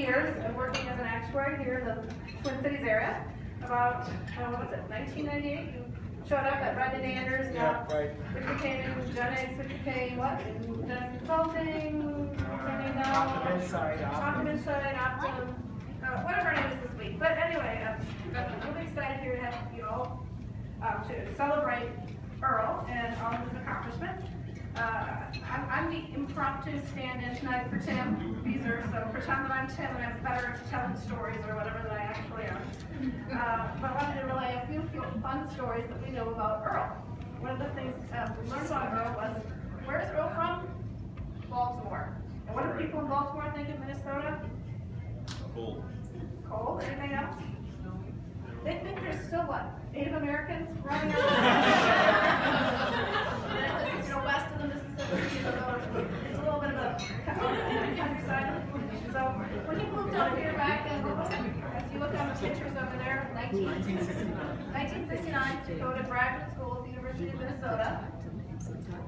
years of working as an actuary here in the Twin Cities area. About, what was it, 1998? You showed up at Brendan Anders, which became Gen X, which became what? Consulting, Optum Insight, whatever it is this week. But anyway, I'm really excited here to have you all to celebrate Earl and all of his accomplishments. I'm the impromptu stand-in tonight for Tim Beezer, so pretend that I'm Tim and I'm better at telling stories or whatever than I actually am. But I wanted to relay a few fun stories that we know about Earl. One of the things we learned about Earl was, where is Earl from? Baltimore. And what do people in Baltimore think of Minnesota? Cold. Cold? Anything else? They think there's still what? Native Americans running around? West of the Mississippi, so it's a little bit of a countryside. So when he moved over here back in, as you look on the pictures over there, 1969, to go to graduate school at the University of Minnesota,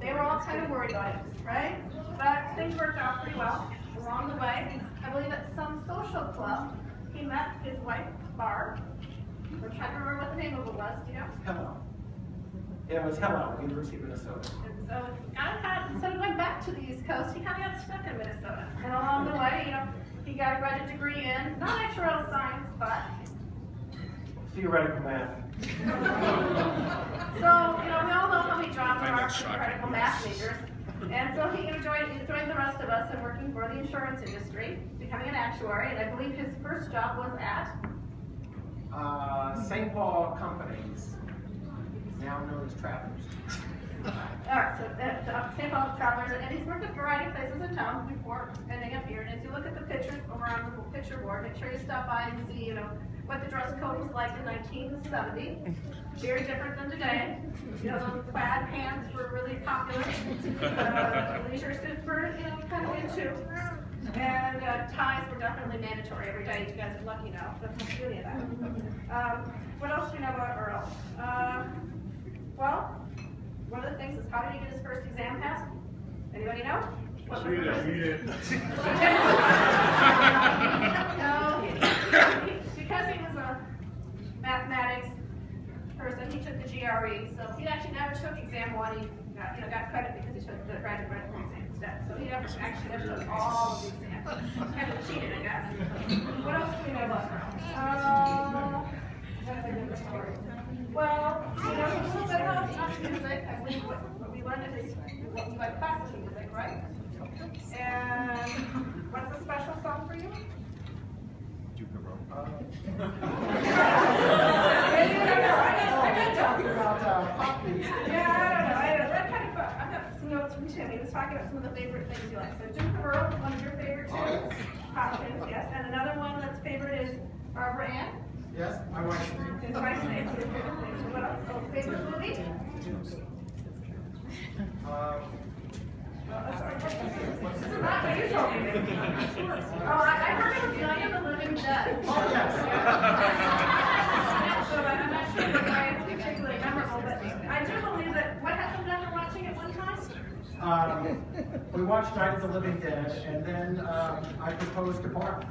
they were all kind of worried about it, right? But things worked out pretty well. Along the way, I believe at some social club, he met his wife, Barb. We're trying to remember what the name of it was, do you know? Hello. It was Hello, University of Minnesota. So instead of going back to the East Coast, he kind of got stuck in Minnesota. And along the way, he got a graduate degree in not actuarial science, but theoretical math. So, we all know how many jobs there are for theoretical math majors. And so he joined the rest of us in working for the insurance industry, becoming an actuary. And I believe his first job was at St. Paul Companies, now known as Travelers. All right, so St. Paul Travelers, and he's worked at a variety of places in town before ending up here. And as you look at the pictures over on the picture board, make sure you stop by and see, what the dress code was like in 1970. Very different than today. Those plaid pants were really popular. Leisure suits were, kind of in too. And ties were definitely mandatory every day. You guys are lucky now. That's the beauty of that. What else do we know about Earl? Well, one of the things is, how did he get his first exam passed? Anybody know? No, because he was a mathematics person, he took the GRE. So he actually never took exam one. He got credit because he took the graduate medical exam instead. So he never took all of the exams. Kind of cheated, I guess. What else do we know about Earl? Well, a little bit about music. I believe what we learned is what you like classical music, right? And what's a special song for you? I can talk about pop music. Yeah, I don't know. That's kind of fun. I've got some notes from Tim. He was talking about some of the favorite things you like. So Duke of Earl, one of your favorite tunes. Pop tunes, yes. And another one that's favorite is Barbara Ann. Yes, my wife's name. His wife's name. His favorite thing. So what else? Oh, favorite movie? This is not what you told me. Oh, I heard it was Night of the Living Dead. Oh, yes. So I'm not sure why it's particularly memorable, but I do believe that what happened after watching it one time? We watched Night of the Living Dead, and then I proposed to Barbara.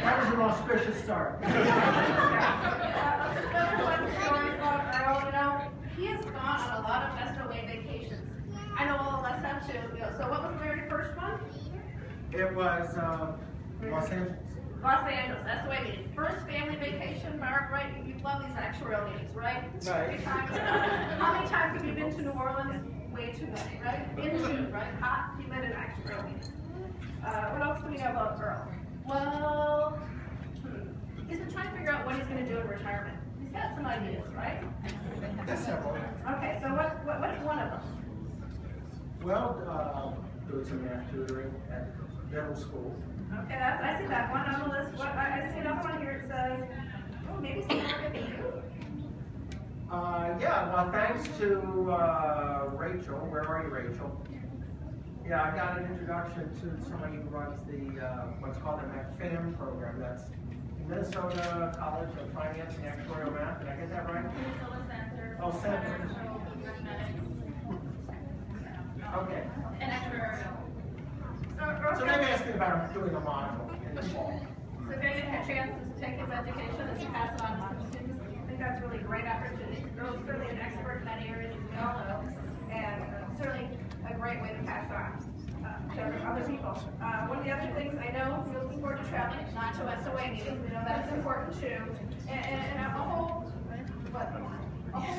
That was an auspicious start. He has gone on a lot of Western vacations. I know all of us have too. So what was the very first one? It was Los Angeles. Los Angeles, that's the way we did. First family vacation, Mark, right? You love these actuarial meetings, right? Right. How many times have you been to New Orleans? Way too many, right? In June, right? Hot, humid, and actuarial meetings. What else do we know about Earl? Well, he's been trying to figure out what he's going to do in retirement. He's got some ideas, right? Yes, several. Okay, so what is one of them? Well, doing some math tutoring at middle school. Okay, I see that one on the list. I see another one here that says, oh, maybe some work at the U. Yeah, well, thanks to Rachel. Where are you, Rachel? Yeah, I got an introduction to somebody who runs the what's called the McFam program. That's Minnesota College of Finance and Actuarial Math. Did I get that right? Minnesota Center. Oh, 7. Okay. And actuarial. So they've asked me about doing a module in the fall. So if any had chances to take his education and to pass it on to some students, I think that's really a great opportunity. Earl's certainly an expert in many areas, as we all know, and certainly a great way to pass on to other people. One of the other things I know, we're looking forward to traveling, not to SOA meetings, we know that's important too, and a whole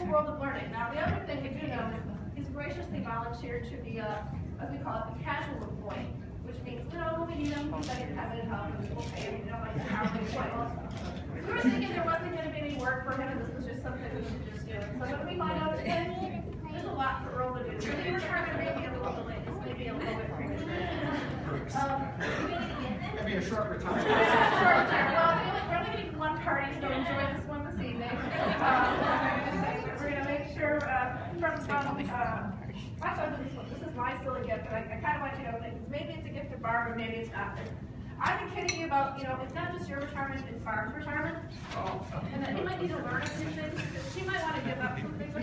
world of learning. Now, the other thing we do know is he's graciously volunteered to be as we call it, the casual employee, which means, when we need him, he's ready to have it at home, and we'll pay him, like an hourly employee. We were thinking there wasn't going to be any work for him, and this was just something we should just do. So when we find out today, there's a lot for Earl to do. So the retirement may be a little delayed. This may be a little bit premature. Maybe a short retirement. Short retirement. Well, we're only getting one party, so enjoy this one this evening. We're going to make sure this is my silly gift, but I kind of want you to know that maybe it's a gift to Barb, or maybe it's not. I've been kidding you about, it's not just your retirement, it's Barb's retirement. And that he might need to learn a few things. She might want to give up some things. I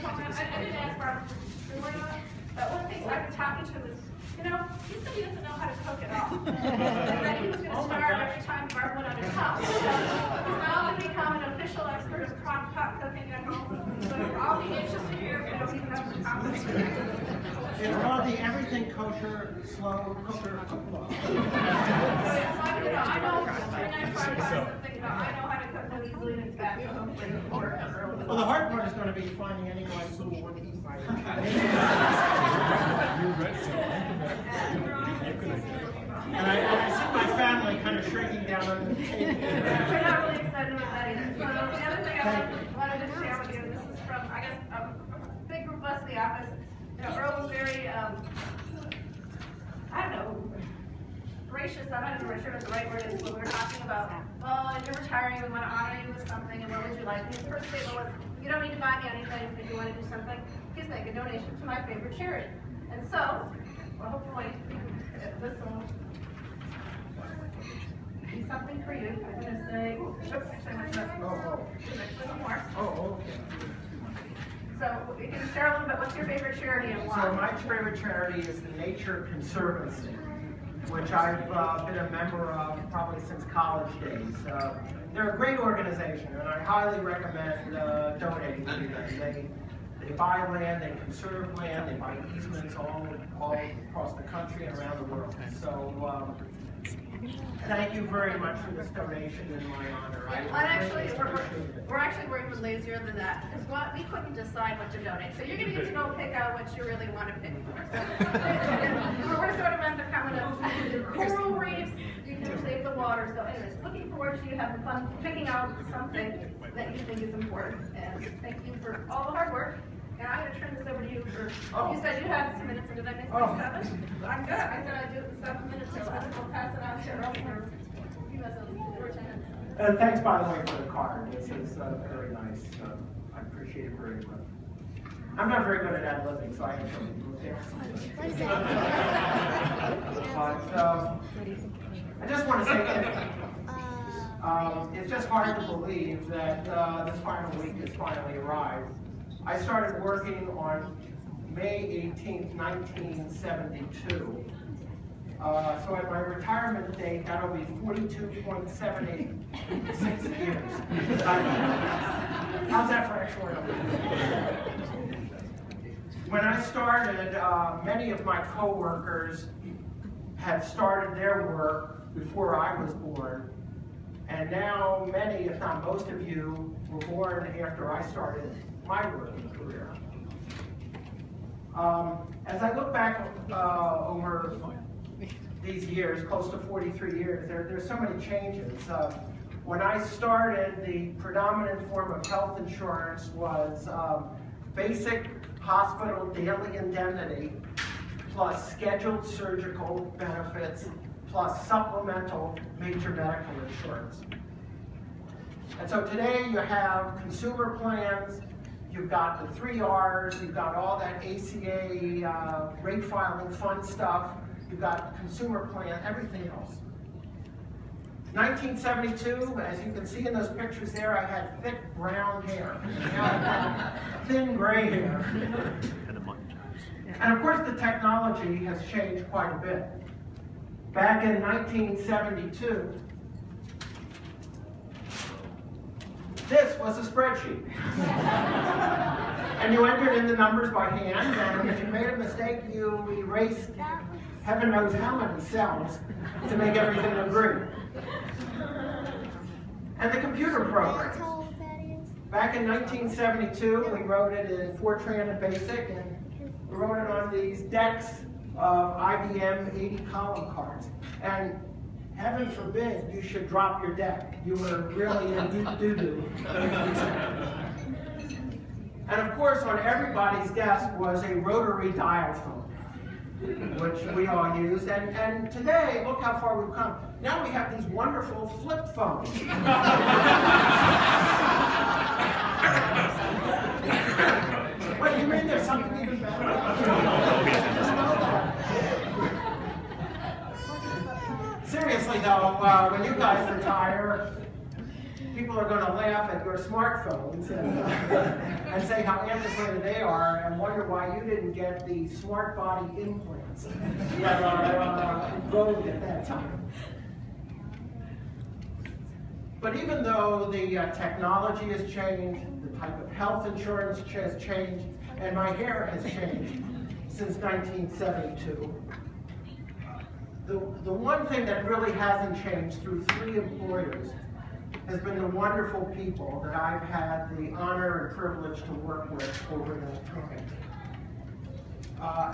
didn't ask Barb if this is true or not, but one of the things I've been talking to him is, he said he doesn't know how to cook at all. And that he was going to starve every time Barb went on his house. So he's now going to become an official expert of crock pot cooking at home. So I'll be anxious to hear, he has the topics. It's called the Everything Kosher Slow Cooker Cookbook. I know how to cook them easily and fast. Well, the hard part is going to be finding anyone who would eat my And I see my family kind of shrinking down on the table. We're not really excited about that either. So the other thing I wanted to share with you, this is from, I guess, a big group of us in the office. Earl was very, gracious. I'm not even sure what the right word is, but we were talking about, well, if you're retiring, we want to honor you with something, and what would you like? His first statement was, you don't need to buy me anything. If you want to do something, please make a donation to my favorite charity. And so, well, hopefully, this will be something for you. I'm going to say, actually, I'm going to more. Oh, okay. So you can share a little bit. What's your favorite charity and why? So my favorite charity is the Nature Conservancy, which I've been a member of probably since college days. They're a great organization, and I highly recommend donating to them. They buy land, they conserve land, they buy easements all across the country and around the world. So thank you very much for this donation in my honor. We're actually working lazier than that, because we couldn't decide what to donate. So you're going to get to go pick out what you really want to pick for. We're sort of at the kind of coral reefs, you can save the water. So anyways, looking forward to you having fun picking out something that you think is important. And thank you for all the hard work. And I'm going to turn this over to you for, you said you had 2 minutes, and did I make 7? I'm good. I said I'd do it in 7 minutes, so I'll pass it on to Earl for you guys for 10 minutes. Thanks, by the way, for the card. This is very nice. I appreciate it very much. I'm not very good at ad-libbing, so I have to move there. But I just want to say it's just hard to believe that this final week has finally arrived. I started working on May 18th, 1972. So at my retirement date, that'll be 42.786 years. How's that for actuarial? When I started, many of my coworkers had started their work before I was born. And now many, if not most of you, were born after I started my working career. As I look back over these years, close to 43 years, there's so many changes. When I started, the predominant form of health insurance was basic hospital daily indemnity, plus scheduled surgical benefits, plus supplemental major medical insurance. And so today you have consumer plans, you've got the 3 R's, you've got all that ACA rate filing fund stuff, you've got consumer plan, everything else. 1972, as you can see in those pictures there, I had thick brown hair. Now I have thin gray hair. And of course the technology has changed quite a bit. Back in 1972, this was a spreadsheet. And you entered in the numbers by hand, and if you made a mistake, you erased heaven knows how many cells to make everything agree. And the computer programs. Back in 1972, we wrote it in Fortran and BASIC, and we wrote it on these decks of IBM 80-column cards. And heaven forbid you should drop your deck. You were really in deep doo-doo. And of course, on everybody's desk was a rotary dial phone, which we all used. And today, look how far we've come. Now we have these wonderful flip phones. Wait, you mean there's something even better? Seriously though, when you guys retire, people are going to laugh at your smartphones and say how antiquated they are and wonder why you didn't get the smart body implants that are vogue at that time. But even though the technology has changed, the type of health insurance has changed, and my hair has changed since 1972, the one thing that really hasn't changed through 3 employers has been the wonderful people that I've had the honor and privilege to work with over that time.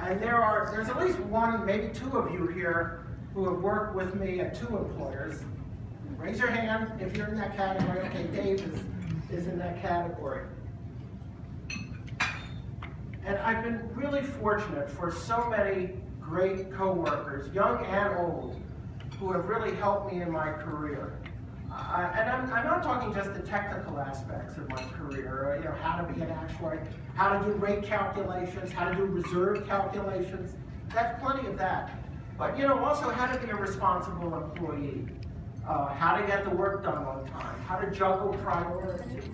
And there's at least one, maybe 2 of you here who have worked with me at 2 employers. Raise your hand if you're in that category. Okay, Dave is in that category. And I've been really fortunate for so many great coworkers, young and old, who have really helped me in my career. And I'm not talking just the technical aspects of my career, you know, how to be an actuary, how to do rate calculations, how to do reserve calculations. That's plenty of that. But you know, also how to be a responsible employee, how to get the work done on time, how to juggle priorities,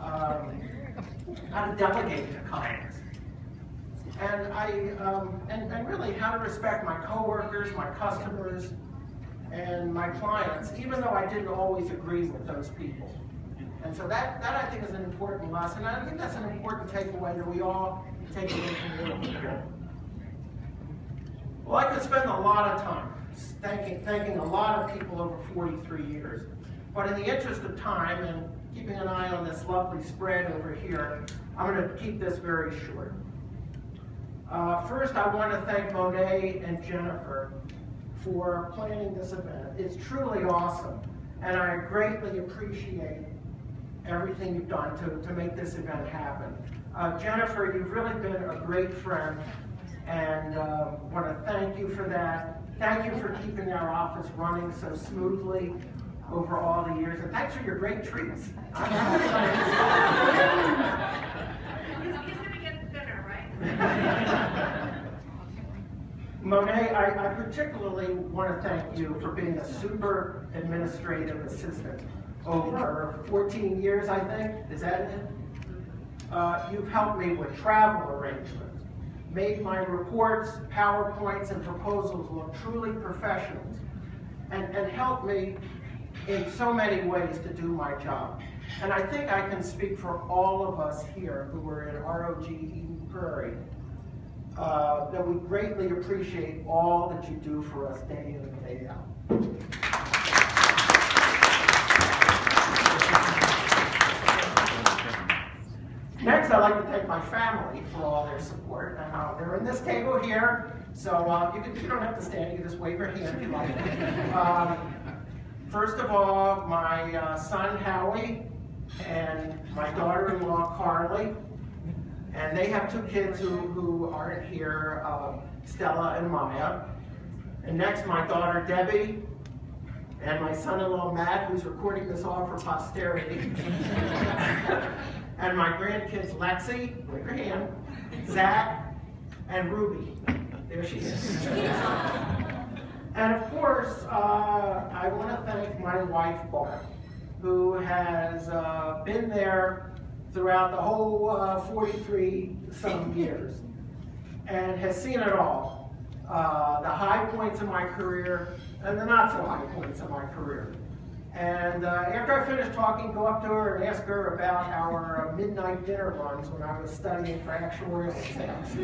how to delegate to colleagues. And and really how to respect my coworkers, my customers, and my clients, even though I didn't always agree with those people. And so that I think is an important lesson. And I think that's an important takeaway that we all take away from here. Well, I could spend a lot of time thanking a lot of people over 43 years. But in the interest of time and keeping an eye on this lovely spread over here, I'm going to keep this very short. First, I want to thank Monet and Jennifer for planning this event. It's truly awesome, and I greatly appreciate everything you've done to make this event happen. Jennifer, you've really been a great friend, and want to thank you for that. Thank you for keeping our office running so smoothly over all the years, and thanks for your great treats. He's going to get dinner, right? Monet, I particularly want to thank you for being a super administrative assistant over 14 years, I think. Is that it? You've helped me with travel arrangements, made my reports, PowerPoints, and proposals look truly professional, and helped me in so many ways to do my job. And I think I can speak for all of us here who were in ROG Eden Prairie, that we greatly appreciate all that you do for us day in and day out. Next, I'd like to thank my family for all their support. They're in this table here, so you don't have to stand, you can just wave your hand if you like. First of all, my son Howie and my daughter-in-law Carly. And they have 2 kids who aren't here, Stella and Maya. And next, my daughter Debbie, and my son-in-law Matt, who's recording this all for posterity. And my grandkids Lexi, wave your hand, Zach, and Ruby. There she is. And of course, I want to thank my wife, Barb, who has been there throughout the whole 43-some years and has seen it all. The high points of my career and the not so high points of my career. And after I finish talking, go up to her and ask her about our midnight dinner runs when I was studying for actuarial exams.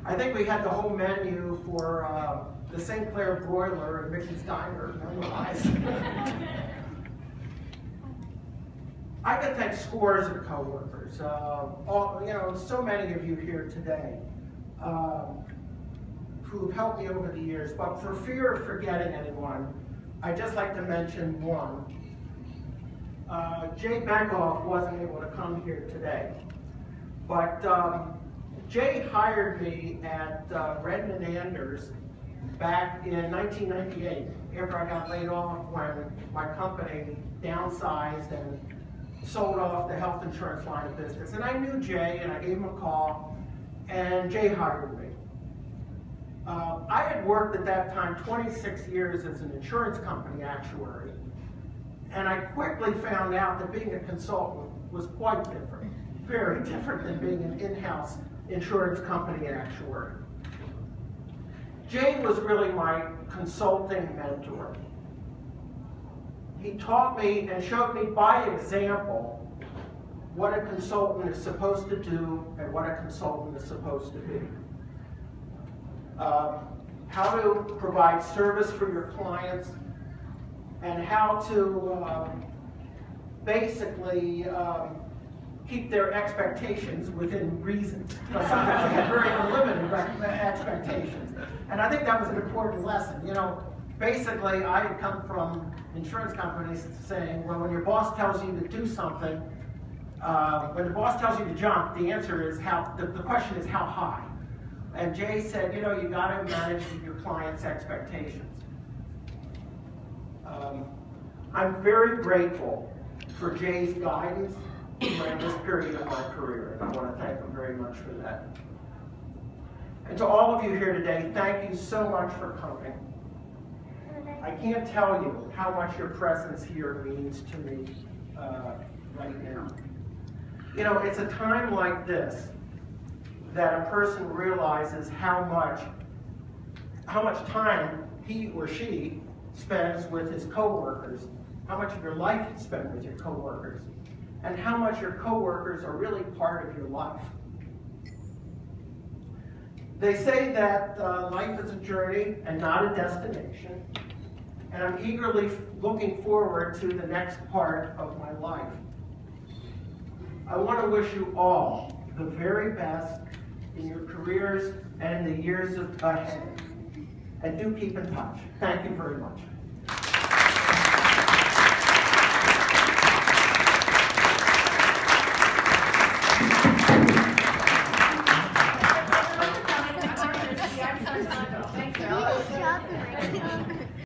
I think we had the whole menu for the St. Clair Broiler and Mickey's Diner memorized. I can thank scores of coworkers, so many of you here today who have helped me over the years. But for fear of forgetting anyone, I'd just like to mention one. Jay Bekoff wasn't able to come here today, but Jay hired me at Redmond Anders back in 1998, after I got laid off when my company downsized and sold off the health insurance line of business. And I knew Jay, and I gave him a call, and Jay hired me. I had worked at that time 26 years as an insurance company actuary, and I quickly found out that being a consultant was quite different, very different than being an in-house insurance company actuary. Jay was really my consulting mentor. He taught me and showed me by example what a consultant is supposed to do and what a consultant is supposed to be. How to provide service for your clients and how to basically keep their expectations within reason. Because sometimes they have very unlimited expectations. And I think that was an important lesson. You know, basically I had come from insurance companies saying, well, when your boss tells you to do something, when the boss tells you to jump, the answer is the question is how high. And Jay said, you know, you got to manage your client's expectations. I'm very grateful for Jay's guidance during this period of my career, and I want to thank him very much for that. And to all of you here today, thank you so much for coming. I can't tell you how much your presence here means to me right now. You know, it's a time like this that a person realizes how much time he or she spends with his coworkers, how much of your life you spend with your coworkers, and how much your coworkers are really part of your life. They say that life is a journey and not a destination, and I'm eagerly looking forward to the next part of my life. I want to wish you all the very best in your careers and in the years ahead. And do keep in touch. Thank you very much.